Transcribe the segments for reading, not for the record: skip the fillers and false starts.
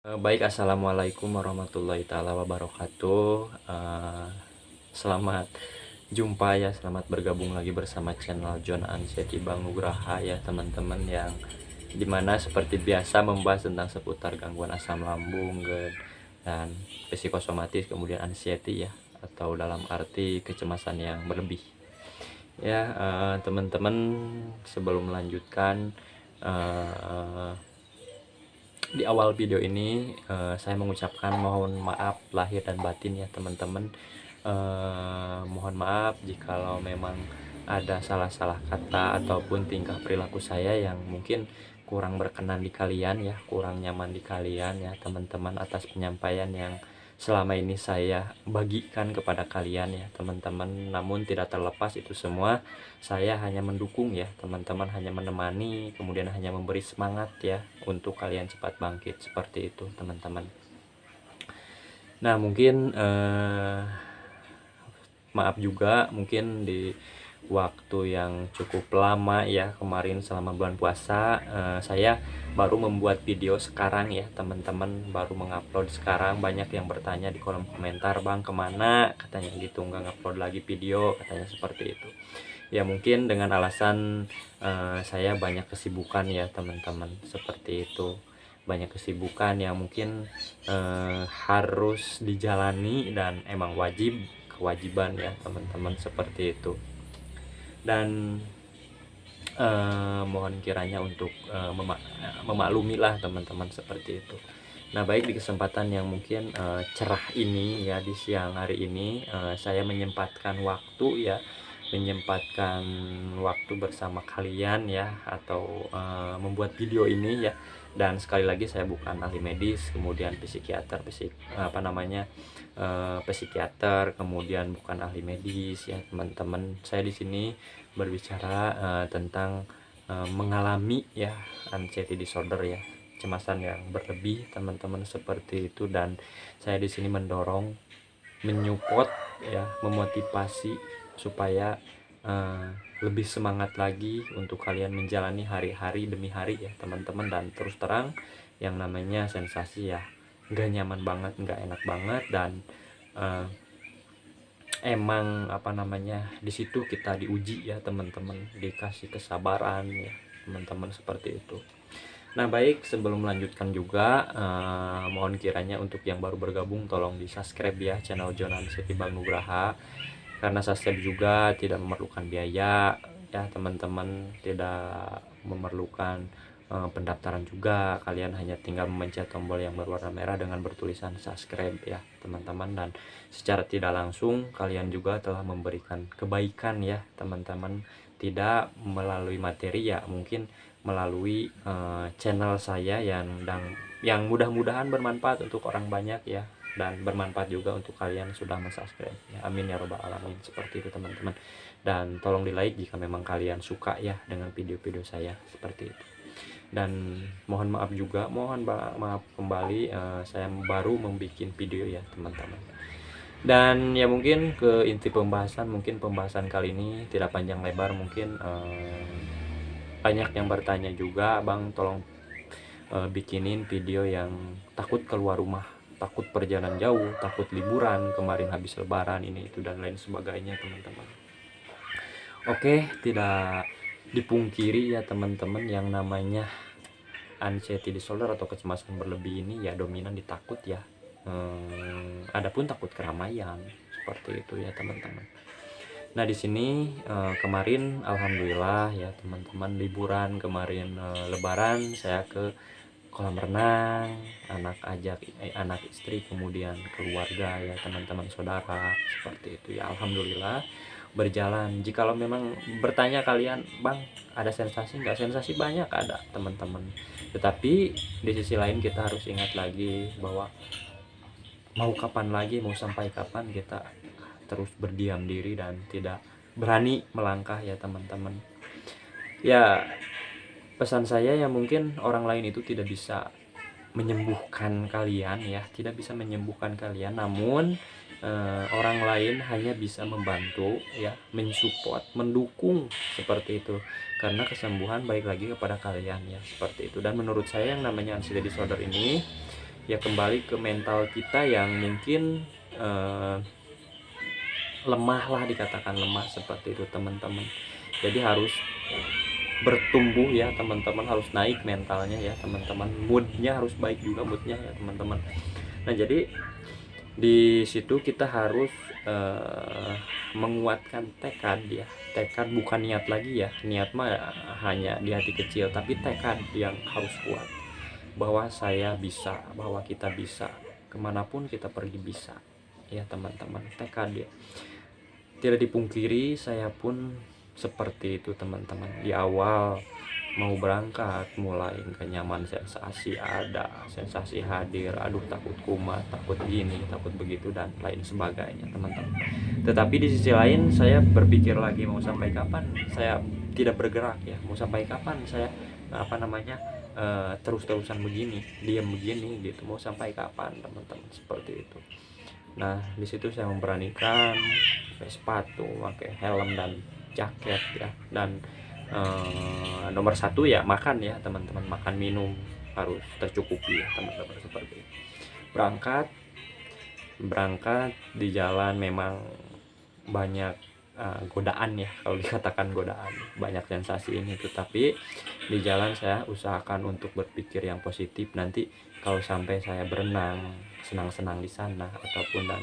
Baik, assalamualaikum warahmatullahi taala wabarakatuh. Selamat jumpa ya, selamat bergabung lagi bersama channel John Anseti Bang Nugraha ya teman-teman, yang dimana seperti biasa membahas tentang seputar gangguan asam lambung dan psikosomatis, kemudian anxiety ya, atau dalam arti kecemasan yang berlebih ya. Teman-teman, sebelum melanjutkan, eh, di awal video ini saya mengucapkan mohon maaf lahir dan batin ya teman-teman. Mohon maaf jikalau memang ada salah-salah kata ataupun tingkah perilaku saya yang mungkin kurang berkenan di kalian ya, kurang nyaman di kalian ya teman-teman, atas penyampaian yang selama ini saya bagikan kepada kalian ya teman-teman. Namun tidak terlepas itu semua, saya hanya mendukung ya teman-teman, hanya menemani, kemudian hanya memberi semangat ya untuk kalian cepat bangkit, seperti itu teman-teman. Nah mungkin maaf juga mungkin di waktu yang cukup lama ya kemarin selama bulan puasa, saya baru membuat video sekarang ya teman-teman, baru mengupload sekarang. Banyak yang bertanya di kolom komentar, "Bang kemana?" katanya gitu, nggak ngupload lagi video, katanya seperti itu ya. Mungkin dengan alasan saya banyak kesibukan ya teman-teman, seperti itu. Banyak kesibukan yang mungkin harus dijalani dan emang kewajiban ya teman-teman, seperti itu. Dan mohon kiranya untuk memaklumilah teman-teman, seperti itu. Nah baik, di kesempatan yang mungkin cerah ini ya, di siang hari ini saya menyempatkan waktu bersama kalian ya, atau membuat video ini ya. Dan sekali lagi, saya bukan ahli medis, kemudian psikiater, kemudian bukan ahli medis ya teman-teman. Saya di sini berbicara tentang mengalami ya anxiety disorder ya, kecemasan yang berlebih teman-teman, seperti itu. Dan saya di sini mendorong, menyupport ya, memotivasi supaya lebih semangat lagi untuk kalian menjalani hari-hari demi hari ya teman-teman. Dan terus terang, yang namanya sensasi ya nggak nyaman banget, nggak enak banget. Dan emang di situ kita diuji ya teman-teman, dikasih kesabaran ya teman-teman, seperti itu. Nah baik, sebelum melanjutkan juga mohon kiranya untuk yang baru bergabung tolong di subscribe ya channel Jonan Seti Bang Nugraha, karena subscribe juga tidak memerlukan biaya ya teman-teman, tidak memerlukan pendaftaran juga. Kalian hanya tinggal memencet tombol yang berwarna merah dengan bertulisan subscribe ya teman-teman, dan secara tidak langsung kalian juga telah memberikan kebaikan ya teman-teman, tidak melalui materi ya, mungkin melalui channel saya yang mudah-mudahan bermanfaat untuk orang banyak ya, dan bermanfaat juga untuk kalian sudah mensubscribe ya, amin ya robbal alamin, seperti itu teman-teman. Dan tolong di like jika memang kalian suka ya dengan video-video saya, seperti itu. Dan mohon maaf juga, maaf kembali, saya baru membuat video ya teman-teman. Dan ya mungkin ke inti pembahasan, mungkin pembahasan kali ini tidak panjang lebar. Mungkin banyak yang bertanya juga, "Bang tolong bikinin video yang takut keluar rumah, takut perjalanan jauh, takut liburan, kemarin habis lebaran, ini itu dan lain sebagainya teman-teman." Oke, tidak dipungkiri ya teman-teman, yang namanya anxiety disorder atau kecemasan berlebih ini ya dominan di takut ya. Adapun takut keramaian, seperti itu ya teman-teman. Nah di sini kemarin alhamdulillah ya teman-teman, liburan kemarin, lebaran, saya ke kolam renang, anak istri, kemudian keluarga ya teman-teman, saudara, seperti itu ya. Alhamdulillah berjalan. Jikalau memang bertanya kalian, "Bang ada sensasi nggak?" Sensasi banyak ada teman-teman, tetapi di sisi lain kita harus ingat lagi bahwa mau kapan lagi, mau sampai kapan kita terus berdiam diri dan tidak berani melangkah ya teman-teman ya. Pesan saya ya, mungkin orang lain itu tidak bisa menyembuhkan kalian ya, tidak bisa menyembuhkan kalian, namun orang lain hanya bisa membantu ya, mensupport, mendukung, seperti itu. Karena kesembuhan baik lagi kepada kalian ya, seperti itu. Dan menurut saya yang namanya anxiety disorder ini ya kembali ke mental kita yang mungkin lemah lah, dikatakan lemah seperti itu teman-teman. Jadi harus bertumbuh ya teman-teman, harus naik mentalnya ya teman-teman, moodnya harus baik juga moodnya ya teman-teman. Nah jadi di situ kita harus menguatkan tekad ya, tekad bukan niat lagi ya, niat mah hanya di hati kecil, tapi tekad yang harus kuat bahwa saya bisa, bahwa kita bisa, kemanapun kita pergi bisa ya teman-teman, tekad ya. Tidak dipungkiri saya pun seperti itu teman-teman. Di awal mau berangkat mulai gak nyaman, sensasi ada, sensasi hadir, aduh takut kumat, takut gini, takut begitu dan lain sebagainya teman-teman. Tetapi di sisi lain saya berpikir lagi, mau sampai kapan saya tidak bergerak ya, mau sampai kapan saya terus-terusan begini, diam begini gitu, mau sampai kapan teman-teman, seperti itu. Nah di situ saya memberanikan pakai sepatu, pakai helm dan jaket ya, dan nomor satu ya makan ya teman-teman, makan minum harus tercukupi ya teman-teman, seperti itu. Berangkat di jalan memang banyak godaan ya, kalau dikatakan godaan, banyak sensasi ini, tetapi di jalan saya usahakan untuk berpikir yang positif. Nanti kalau sampai saya berenang senang-senang di sana, ataupun dan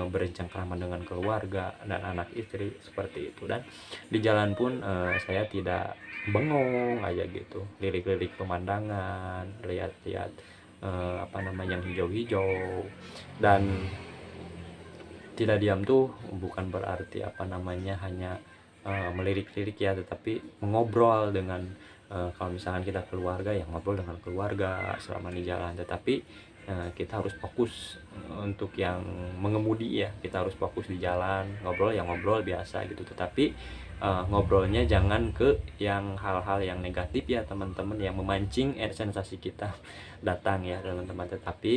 bercengkrama dengan keluarga dan anak istri, seperti itu. Dan di jalan pun saya tidak bengong aja gitu, lirik-lirik pemandangan, lihat-lihat yang hijau-hijau. Dan tidak diam tuh bukan berarti hanya melirik-lirik ya, tetapi mengobrol dengan kalau misalkan kita keluarga ya ngobrol dengan keluarga selama di jalan. Tetapi kita harus fokus untuk yang mengemudi ya, kita harus fokus di jalan, ngobrol ya ngobrol biasa gitu, tetapi ngobrolnya jangan ke yang hal-hal yang negatif ya teman-teman, yang memancing sensasi kita datang ya teman-teman. Tetapi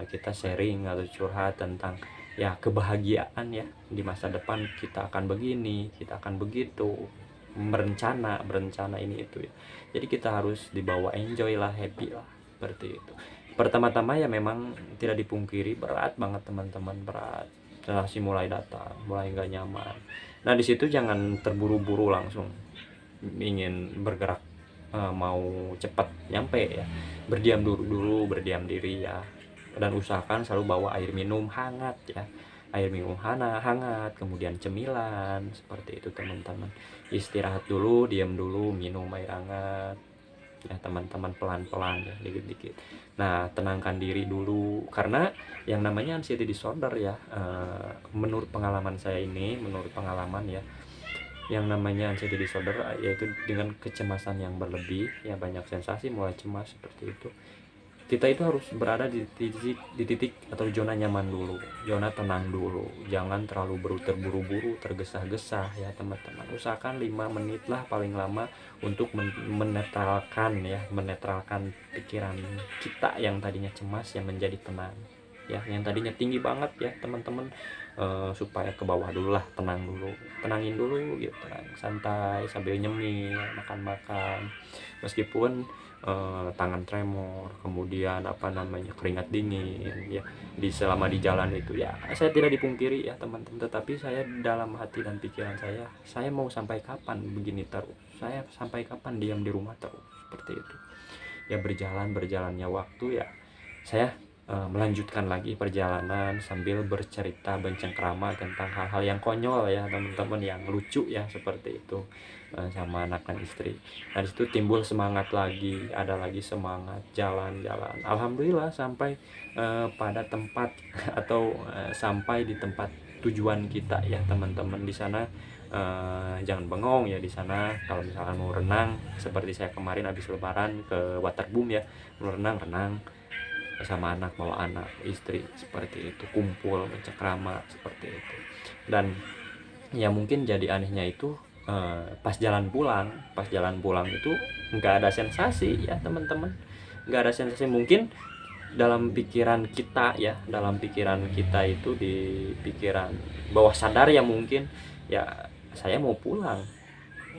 kita sharing atau curhat tentang ya kebahagiaan ya, di masa depan kita akan begini, kita akan begitu, berencana ini itu ya. Jadi kita harus dibawa enjoy lah, happy lah, seperti itu. Pertama-tama ya memang tidak dipungkiri berat banget teman-teman, berat, sensasi mulai datang, mulai nggak nyaman. Nah di situ jangan terburu-buru langsung ingin bergerak, mau cepat nyampe ya, berdiam berdiam diri ya, dan usahakan selalu bawa air minum hangat ya, air minum hangat, kemudian cemilan, seperti itu teman-teman. Istirahat dulu, diam dulu, minum air hangat ya teman-teman, pelan-pelan ya, dikit-dikit. Nah tenangkan diri dulu, karena yang namanya anxiety disorder ya, menurut pengalaman saya ini, ya, yang namanya anxiety disorder yaitu dengan kecemasan yang berlebih ya, banyak sensasi, mulai cemas, seperti itu. Kita itu harus berada di titik atau zona nyaman dulu, zona tenang dulu, jangan terlalu terburu-buru, tergesa-gesa ya teman-teman. Usahakan 5 menit lah paling lama untuk menetralkan pikiran kita yang tadinya cemas, yang menjadi tenang ya, yang tadinya tinggi banget ya teman-teman, supaya ke bawah dulu lah, tenangin dulu gitu, santai sambil nyemil, makan meskipun tangan tremor, kemudian keringat dingin ya, selama di jalan itu ya. Saya tidak dipungkiri ya teman-teman, tetapi saya dalam hati dan pikiran saya mau sampai kapan begini terus, saya sampai kapan diam di rumah terus, seperti itu ya. Berjalannya waktu ya, saya melanjutkan lagi perjalanan sambil bercerita, bercengkrama tentang hal-hal yang konyol ya teman-teman, yang lucu ya, seperti itu, sama anak dan istri. Nah disitu timbul semangat lagi, ada lagi semangat jalan-jalan. Alhamdulillah sampai pada tempat atau sampai di tempat tujuan kita ya teman-teman. Di sana jangan bengong ya, di sana kalau misalkan mau renang, seperti saya kemarin habis lebaran ke Waterboom ya, mau renang sama anak, bawa anak, istri, seperti itu, kumpul, bercengkrama, seperti itu. Dan ya mungkin jadi anehnya itu pas jalan pulang itu nggak ada sensasi ya teman-teman, nggak ada sensasi. Mungkin dalam pikiran kita itu, di pikiran bawah sadar ya, mungkin ya saya mau pulang,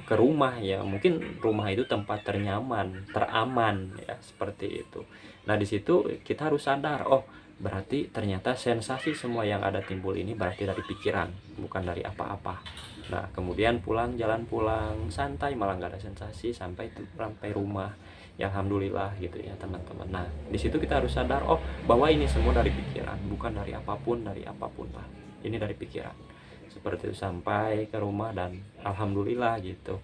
ke rumah ya, mungkin rumah itu tempat ternyaman, teraman ya, seperti itu. Nah di situ kita harus sadar, oh berarti ternyata sensasi semua yang ada timbul ini berarti dari pikiran, bukan dari apa-apa. Nah kemudian pulang, jalan pulang santai, malah nggak ada sensasi sampai rumah ya, alhamdulillah gitu ya teman-teman. Nah di situ kita harus sadar, oh bahwa ini semua dari pikiran, bukan dari apapun lah, ini dari pikiran, seperti itu. Sampai ke rumah dan alhamdulillah gitu.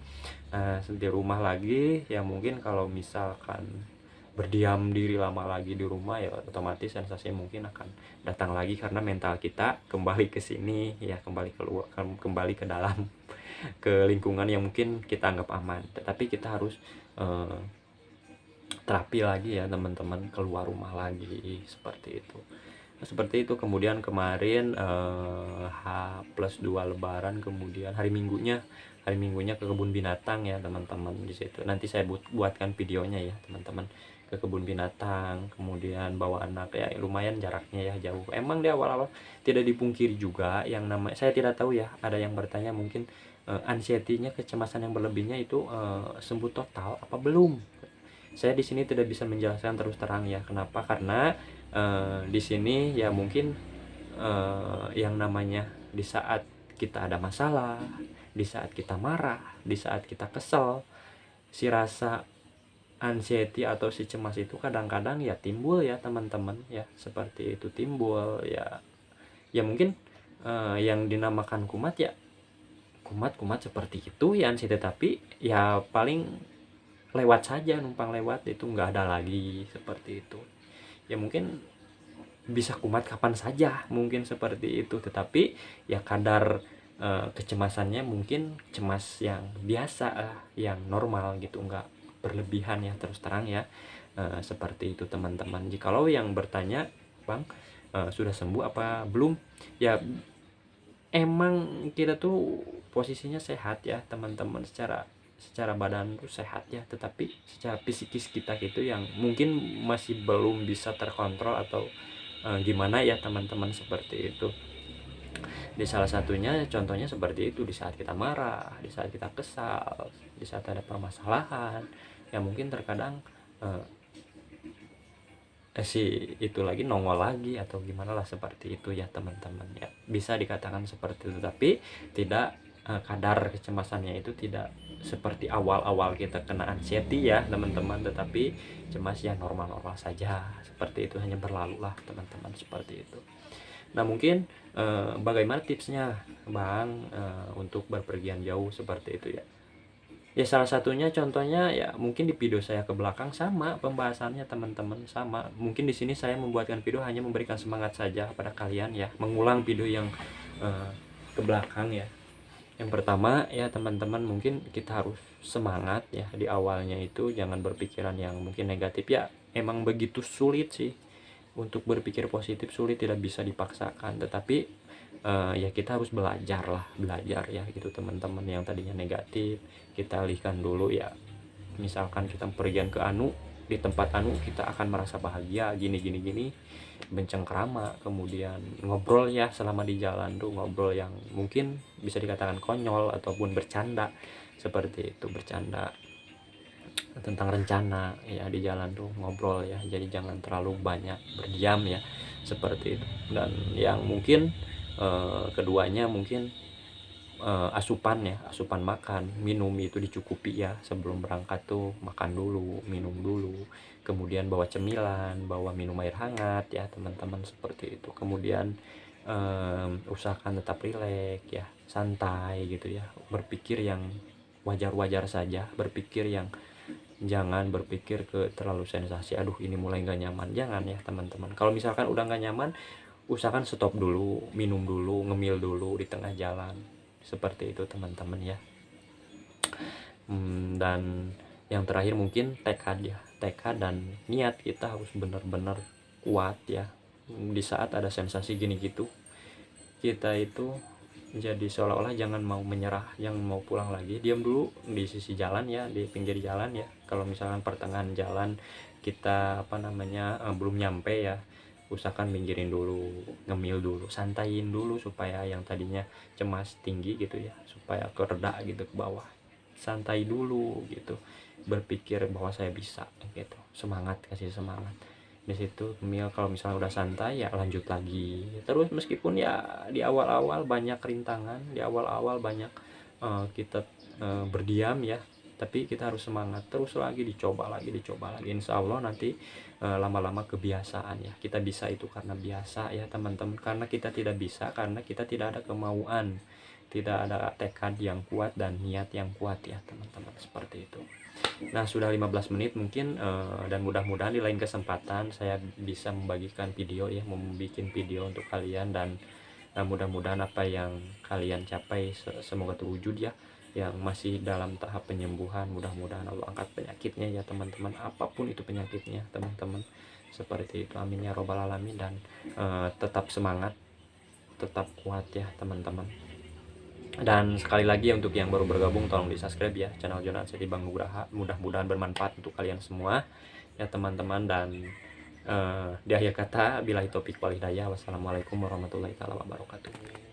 Nah di rumah lagi ya, mungkin kalau misalkan berdiam diri lama lagi di rumah ya, otomatis sensasinya mungkin akan datang lagi karena mental kita kembali ke sini ya, kembali keluar, kembali ke dalam ke lingkungan yang mungkin kita anggap aman. Tetapi kita harus terapi lagi ya teman-teman, keluar rumah lagi seperti itu. Seperti itu. Kemudian kemarin H+2 Lebaran, kemudian hari minggunya ke kebun binatang ya teman-teman. Di situ nanti saya buatkan videonya ya teman-teman, ke kebun binatang, kemudian bawa anak ya, lumayan jaraknya ya, jauh. Emang di awal-awal tidak dipungkiri juga yang namanya, saya tidak tahu ya, ada yang bertanya mungkin anxiety-nya, kecemasan yang berlebihnya itu sembuh total apa belum. Saya di sini tidak bisa menjelaskan terus terang ya, kenapa, karena di sini ya mungkin yang namanya di saat kita ada masalah, di saat kita marah, di saat kita kesel, si rasa anxiety atau si cemas itu kadang-kadang ya timbul ya teman-teman ya, seperti itu timbul ya. Ya mungkin yang dinamakan kumat ya kumat seperti itu ya anxiety, tapi ya paling lewat saja, numpang lewat, itu nggak ada lagi, seperti itu ya. Mungkin bisa kumat kapan saja mungkin seperti itu, tetapi ya kadar kecemasannya mungkin cemas yang biasa, yang normal gitu, nggak berlebihan ya, terus terang ya. Seperti itu teman-teman. Jikalau yang bertanya, Bang, sudah sembuh apa belum, ya emang kita tuh posisinya sehat ya teman-teman, secara badan tuh sehat ya, tetapi secara psikis kita gitu yang mungkin masih belum bisa terkontrol atau gimana ya teman-teman, seperti itu. Di salah satunya contohnya seperti itu, di saat kita marah, di saat kita kesal, di saat ada permasalahan ya, mungkin terkadang si itu lagi nongol lagi atau gimana lah, seperti itu ya teman-teman ya, bisa dikatakan seperti itu. Tapi tidak kadar kecemasannya itu tidak seperti awal-awal kita kena anxiety ya teman-teman, tetapi cemas ya normal-normal saja, seperti itu, hanya berlalu lah teman-teman, seperti itu. Nah mungkin bagaimana tipsnya Bang untuk berpergian jauh seperti itu ya. Ya salah satunya contohnya ya mungkin di video saya ke belakang sama pembahasannya teman-teman, sama. Mungkin di sini saya membuatkan video hanya memberikan semangat saja pada kalian ya, mengulang video yang ke belakang ya. Yang pertama ya teman-teman, mungkin kita harus semangat ya di awalnya itu, jangan berpikiran yang mungkin negatif ya. Emang begitu sulit sih untuk berpikir positif, sulit, tidak bisa dipaksakan, tetapi ya kita harus belajar ya gitu teman-teman. Yang tadinya negatif kita alihkan dulu ya, misalkan kita pergian ke anu, di tempat anu kita akan merasa bahagia gini, bencengkrama, kemudian ngobrol ya selama di jalan tuh, ngobrol yang mungkin bisa dikatakan konyol ataupun bercanda, seperti itu, bercanda tentang rencana ya di jalan tuh, ngobrol ya, jadi jangan terlalu banyak berdiam ya, seperti itu. Dan yang mungkin keduanya mungkin asupan ya, asupan makan minum itu dicukupi ya, sebelum berangkat tuh makan dulu, minum dulu, kemudian bawa cemilan, bawa minum air hangat ya teman-teman, seperti itu. Kemudian usahakan tetap rileks ya, santai gitu ya, berpikir yang wajar-wajar saja, berpikir yang jangan berpikir ke terlalu sensasi, aduh ini mulai gak nyaman, jangan ya teman-teman. Kalau misalkan udah gak nyaman, usahakan stop dulu, minum dulu, ngemil dulu di tengah jalan, seperti itu teman-teman ya. Dan yang terakhir mungkin tekad ya, tekad dan niat kita harus benar-benar kuat ya. Di saat ada sensasi gini gitu, kita itu jadi seolah-olah jangan mau menyerah, jangan mau pulang lagi, diam dulu di sisi jalan ya, di pinggir jalan ya. Kalau misalkan pertengahan jalan kita belum nyampe ya, usahakan pinggirin dulu, ngemil dulu, santaiin dulu, supaya yang tadinya cemas tinggi gitu ya, supaya kereda gitu ke bawah, santai dulu gitu, berpikir bahwa saya bisa gitu, semangat, kasih semangat di situ. Kalau misalnya udah santai ya lanjut lagi terus, meskipun ya di awal-awal banyak rintangan, di awal-awal banyak kita berdiam ya, tapi kita harus semangat terus lagi, dicoba lagi, insya Allah nanti lama-lama kebiasaan ya, kita bisa itu karena biasa ya teman-teman, karena kita tidak bisa karena kita tidak ada kemauan, tidak ada tekad yang kuat dan niat yang kuat ya teman-teman, seperti itu. Nah sudah 15 menit mungkin, dan mudah-mudahan di lain kesempatan saya bisa membagikan video ya, membuat video untuk kalian, dan mudah-mudahan apa yang kalian capai semoga terwujud ya. Yang masih dalam tahap penyembuhan, mudah-mudahan Allah angkat penyakitnya ya teman-teman, apapun itu penyakitnya teman-teman, seperti itu, amin ya robbal alamin. Dan tetap semangat, tetap kuat ya teman-teman. Dan sekali lagi untuk yang baru bergabung, tolong di subscribe ya channel Jonan Seti Bang Nugraha, mudah-mudahan bermanfaat untuk kalian semua ya teman-teman. Dan di akhir kata, billahi taufiq wal hidayah, wassalamualaikum warahmatullahi wabarakatuh.